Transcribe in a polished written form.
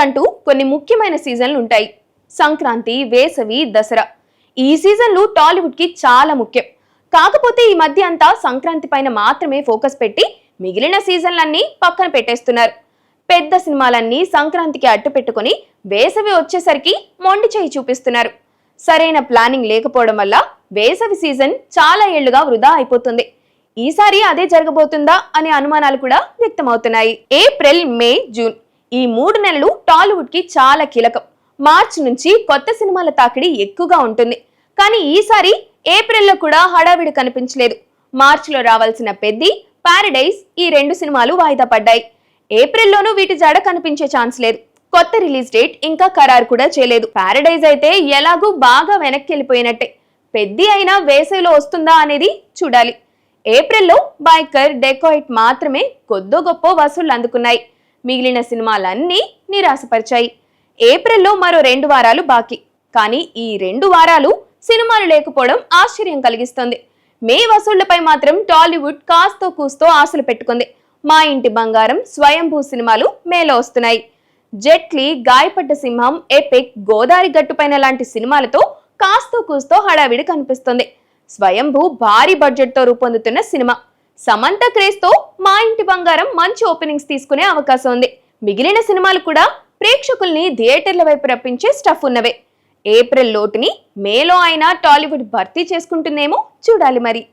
కంటూ కొన్ని ముఖ్యమైన సీజన్లు ఉంటాయి. సంక్రాంతి, వేసవి, దసరా. ఈ సీజన్లు టాలీవుడ్ కి చాలా ముఖ్యం. కాకపోతే ఈ మధ్య అంతా సంక్రాంతి పైన మాత్రమే ఫోకస్ పెట్టి మిగిలిన సీజన్లన్నీ పక్కన పెట్టేస్తున్నారు. పెద్ద సినిమాలన్నీ సంక్రాంతికి అట్టు పెట్టుకుని వేసవి వచ్చేసరికి మొండి చేయి చూపిస్తున్నారు. సరైన ప్లానింగ్ లేకపోవడం వల్ల వేసవి సీజన్ చాలా ఏళ్లుగా వృధా అయిపోతుంది. ఈసారి అదే జరగబోతుందా అనే అనుమానాలు కూడా వ్యక్తమవుతున్నాయి. ఏప్రిల్, మే, జూన్ ఈ 3 నెలలు టాలీవుడ్ కి చాలా కీలకం. మార్చి నుంచి కొత్త సినిమాల తాకిడి ఎక్కువగా ఉంటుంది. కానీ ఈసారి ఏప్రిల్లో కూడా హడావిడి కనిపించలేదు. మార్చిలో రావాల్సిన పెద్ది, పారడైజ్ ఈ 2 సినిమాలు వాయిదా పడ్డాయి. ఏప్రిల్లోనూ వీటి జాడ కనిపించే ఛాన్స్ లేదు. కొత్త రిలీజ్ డేట్ ఇంకా ఖరారు కూడా చేయలేదు. పారడైజ్ అయితే ఎలాగూ బాగా వెనక్కి వెళ్ళిపోయినట్టే. పెద్ది అయినా వేసవిలో వస్తుందా అనేది చూడాలి. ఏప్రిల్లో బైకర్, డెకాయిట్ మాత్రమే కొద్దో గొప్ప వసూళ్లు అందుకున్నాయి. మిగిలిన సినిమాలన్నీ నిరాశపరిచాయి. ఏప్రిల్లో మరో 2 వారాలు బాకీ. కానీ ఈ 2 వారాలు సినిమాలు లేకపోవడం ఆశ్చర్యం కలిగిస్తుంది. మే వసూళ్లపై మాత్రం టాలీవుడ్ కాస్తో కూస్తో ఆశలు పెట్టుకుంది. మా ఇంటి బంగారం, స్వయంభూ సినిమాలు మేలో వస్తున్నాయి. జెట్లీ, గాయపడ్డ సింహం, ఎపిక్, గోదారి గట్టుపైన లాంటి సినిమాలతో కాస్తో కూస్తో హడావిడి కనిపిస్తుంది. స్వయంభూ భారీ బడ్జెట్ తో రూపొందుతున్న సినిమా. సమంత క్రేజ్ తో మా ఇంటి బంగారం మంచి ఓపెనింగ్స్ తీసుకునే అవకాశం ఉంది. మిగిలిన సినిమాలు కూడా ప్రేక్షకుల్ని థియేటర్ల వైపు రప్పించే స్టఫ్ ఉన్నవే. ఏప్రిల్ లోటుని మేలో అయినా టాలీవుడ్ భర్తీ చేసుకుంటుందేమో చూడాలి మరి.